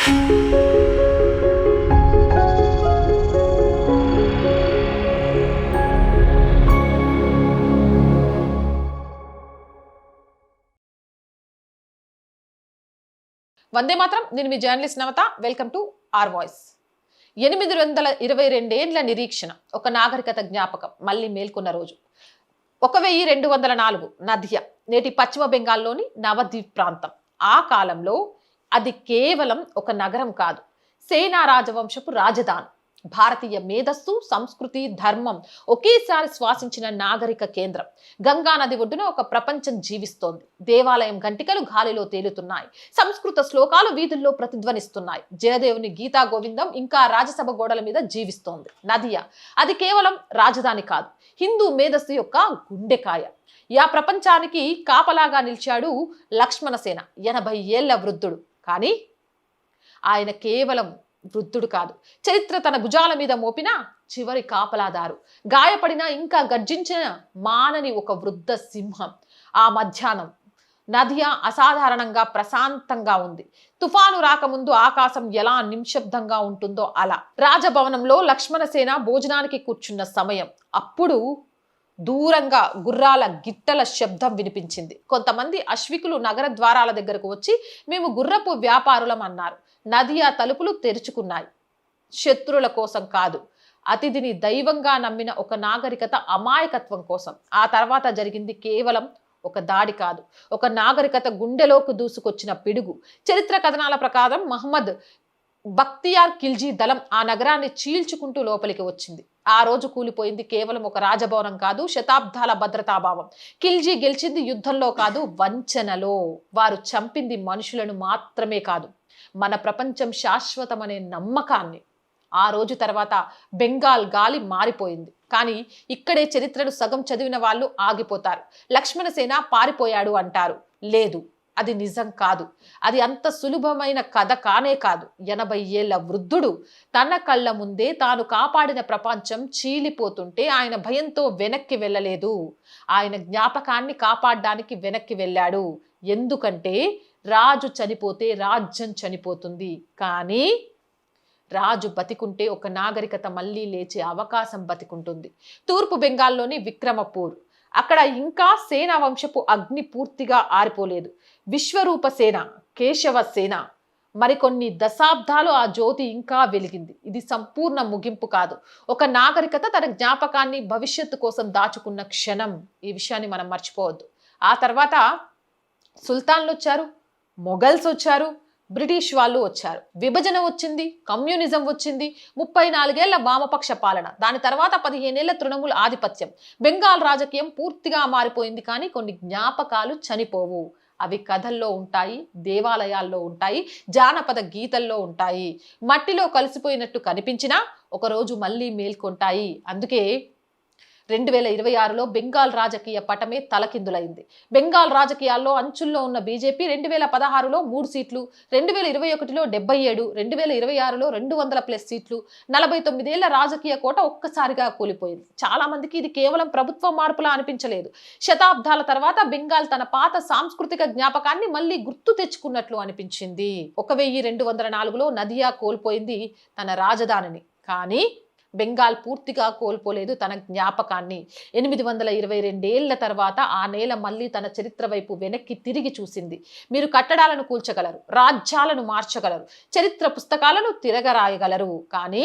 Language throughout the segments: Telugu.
వందే మాత్రం. నేను మీ journalist Navata. Welcome to R voice. 822 ఏళ్ల నిరీక్షణ, ఒక నాగరికత జ్ఞాపకం మళ్ళీ మేల్కొన్న రోజు. 1204 నదియా, నేటి పశ్చిమ బెంగాల్లోని నవద్వీప్ ప్రాంతం. ఆ కాలంలో అది కేవలం ఒక నగరం కాదు, సేనా రాజవంశపు రాజధాని. భారతీయ మేధస్సు, సంస్కృతి, ధర్మం ఒకేసారి శ్వాసించిన నాగరిక కేంద్రం. గంగా నది ఒడ్డున ఒక ప్రపంచం జీవిస్తోంది. దేవాలయం గంటికలు గాలిలో తేలుతున్నాయి. సంస్కృత శ్లోకాలు వీధుల్లో ప్రతిధ్వనిస్తున్నాయి. జయదేవుని గీతా గోవిందం ఇంకా రాజ్యసభ గోడల మీద జీవిస్తోంది. నదియా, అది కేవలం రాజధాని కాదు, హిందూ మేధస్సు యొక్క గుండెకాయ. ఆ ప్రపంచానికి కాపలాగా నిలిచాడు లక్ష్మణసేన, 80 ఏళ్ల వృద్ధుడు. కానీ ఆయన కేవలం వృద్ధుడు కాదు, చరిత్ర తన భుజాల మీద మోపిన చివరి కాపలాదారు. గాయపడిన ఇంకా గర్జించిన మానని ఒక వృద్ధ సింహం. ఆ మధ్యాహ్నం నదియా అసాధారణంగా ప్రశాంతంగా ఉంది. తుఫాను రాకముందు ఆకాశం ఎలా నిశ్శబ్దంగా ఉంటుందో అలా. రాజభవనంలో లక్ష్మణసేన భోజనానికి కూర్చున్న సమయం. అప్పుడు దూరంగా గుర్రాల గిట్టల శబ్దం వినిపించింది. కొంతమంది అశ్వికులు నగర ద్వారాల దగ్గరకు వచ్చి మేము గుర్రపు వ్యాపారులం అన్నారు. నదియా తలుపులు తెరుచుకున్నాయి. శత్రుల కోసం కాదు, అతిథిని దైవంగా నమ్మిన ఒక నాగరికత అమాయకత్వం కోసం. ఆ తర్వాత జరిగింది కేవలం ఒక దాడి కాదు, ఒక నాగరికత గుండెలోకి దూసుకొచ్చిన పిడుగు. చరిత్ర కథనాల ప్రకారం మహమ్మద్ బక్తియార్ ఖిల్జీ దళం ఆ నగరాన్ని చీల్చుకుంటూ లోపలికి వచ్చింది. ఆ రోజు కూలిపోయింది కేవలం ఒక రాజభవనం కాదు, శతాబ్దాల భద్రతాభావం. ఖిల్జీ గెలిచింది యుద్ధంలో కాదు, వంచనలో. వారు చంపింది మనుషులను మాత్రమే కాదు, మన ప్రపంచం శాశ్వతమనే నమ్మకాన్ని. ఆ రోజు తర్వాత బెంగాల్ గాలి మారిపోయింది. కానీ ఇక్కడే చరిత్రను సగం చదివిన వాళ్ళు ఆగిపోతారు. లక్ష్మణసేన పారిపోయాడు అంటారు. లేదు, అది నిజం కాదు. అది అంత సులభమైన కథ కానే కాదు. 80 ఏళ్ల వృద్ధుడు తన కళ్ళ ముందే తాను కాపాడిన ప్రపంచం చీలిపోతుంటే ఆయన భయంతో వెనక్కి వెళ్ళలేదు. ఆయన జ్ఞాపకాన్ని కాపాడడానికి వెనక్కి వెళ్ళాడు. ఎందుకంటే రాజు చనిపోతే రాజ్యం చనిపోతుంది, కానీ రాజు బతికుంటే ఒక నాగరికత మళ్ళీ లేచే అవకాశం బతికుంటుంది. తూర్పు బెంగాల్లోని విక్రమపూర్. అక్కడ ఇంకా సేనా వంశపు అగ్ని పూర్తిగా ఆరిపోలేదు. విశ్వరూప సేన, కేశవ సేన, మరికొన్ని దశాబ్దాలు ఆ జ్యోతి ఇంకా వెలిగింది. ఇది సంపూర్ణ ముగింపు కాదు, ఒక నాగరికత తన జ్ఞాపకాన్ని భవిష్యత్తు కోసం దాచుకున్న క్షణం. ఈ విషయాన్ని మనం మర్చిపోవద్దు. ఆ తర్వాత సుల్తాన్లు వచ్చారు, మొఘల్స్ వచ్చారు, బ్రిటిష్ వాళ్ళు వచ్చారు. విభజన వచ్చింది, కమ్యూనిజం వచ్చింది, 34 ఏళ్ల వామపక్ష పాలన, దాని తర్వాత 15 ఏళ్ల తృణమూల్ ఆధిపత్యం. బెంగాల్ రాజకీయం పూర్తిగా మారిపోయింది. కానీ కొన్ని జ్ఞాపకాలు చనిపోవు. అవి కథల్లో ఉంటాయి, దేవాలయాల్లో ఉంటాయి, జానపద గీతల్లో ఉంటాయి. మట్టిలో కలిసిపోయినట్టు కనిపించినా ఒకరోజు మళ్ళీ మేల్కొంటాయి. అందుకే 2026లో బెంగాల్ రాజకీయ పటమే తలకిందులైంది. బెంగాల్ రాజకీయాల్లో అంచుల్లో ఉన్న బీజేపీ 2016లో 3 సీట్లు, 2021లో 77, 2026లో 200+ సీట్లు, 49 ఏళ్ల రాజకీయ కోట ఒక్కసారిగా కూలిపోయింది. చాలా మందికి ఇది కేవలం ప్రభుత్వ మార్పులా అనిపించలేదు. శతాబ్దాల తర్వాత బెంగాల్ తన పాత సాంస్కృతిక జ్ఞాపకాన్ని మళ్ళీ గుర్తు తెచ్చుకున్నట్లు అనిపించింది. 1204లో నదియా కోల్పోయింది తన రాజధానిని, కానీ బెంగాల్ పూర్తిగా కోల్పోలేదు తన జ్ఞాపకాన్ని. 822 ఏళ్ల తర్వాత ఆ నేల మళ్ళీ తన చరిత్ర వైపు వెనక్కి తిరిగి చూసింది. మీరు కట్టడాలను కూల్చగలరు, రాజ్యాలను మార్చగలరు, చరిత్ర పుస్తకాలను తిరగరాయగలరు, కానీ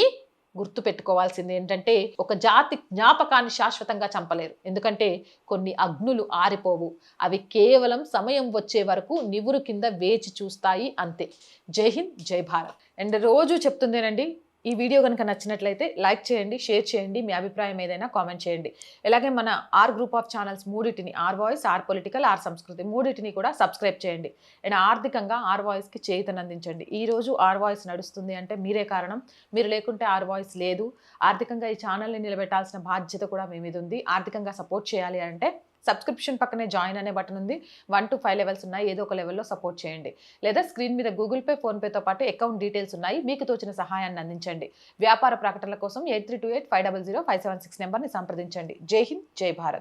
గుర్తు పెట్టుకోవాల్సింది ఏంటంటే ఒక జాతి జ్ఞాపకాన్ని శాశ్వతంగా చంపలేరు. ఎందుకంటే కొన్ని అగ్నులు ఆరిపోవు, అవి కేవలం సమయం వచ్చే వరకు నివురు కింద వేచి చూస్తాయి, అంతే. జై హింద్, జై భారత్. అండ్ రోజు చెప్తుందేనండి, ఈ వీడియో కనుక నచ్చినట్లయితే లైక్ చేయండి, షేర్ చేయండి, మీ అభిప్రాయం ఏదైనా కామెంట్ చేయండి. అలాగే మన ఆర్ గ్రూప్ ఆఫ్ ఛానల్స్ మూడింటిని, R voice, R political, R Samskriti, మూడింటిని కూడా సబ్స్క్రైబ్ చేయండి. అండ్ ఆర్థికంగా ఆర్ వాయిస్కి చేయూతనందించండి. ఈరోజు ఆర్ వాయిస్ నడుస్తుంది అంటే మీరే కారణం. మీరు లేకుంటే ఆర్ వాయిస్ లేదు. ఆర్థికంగా ఈ ఛానల్ని నిలబెట్టాల్సిన బాధ్యత కూడా మీ మీద ఉంది. ఆర్థికంగా సపోర్ట్ చేయాలి అంటే సబ్స్క్రిప్షన్ పక్కనే జాయిన్ అనే బటన్ ఉంది. 1 to 5 లెవెల్స్ ఉన్నాయి. ఏదో ఒక లెవెల్లో సపోర్ట్ చేయండి. లేదా స్క్రీన్ మీద గూగుల్ పే, ఫోన్పేతో పాటు అకౌంట్ డీటెయిల్స్ ఉన్నాయి. మీకు తోచిన సహాయాన్ని అందించండి. వ్యాపార ప్రకటనల కోసం 8328500576 నెంబర్ని సంప్రదించండి. జై హింద్, జై భారత్.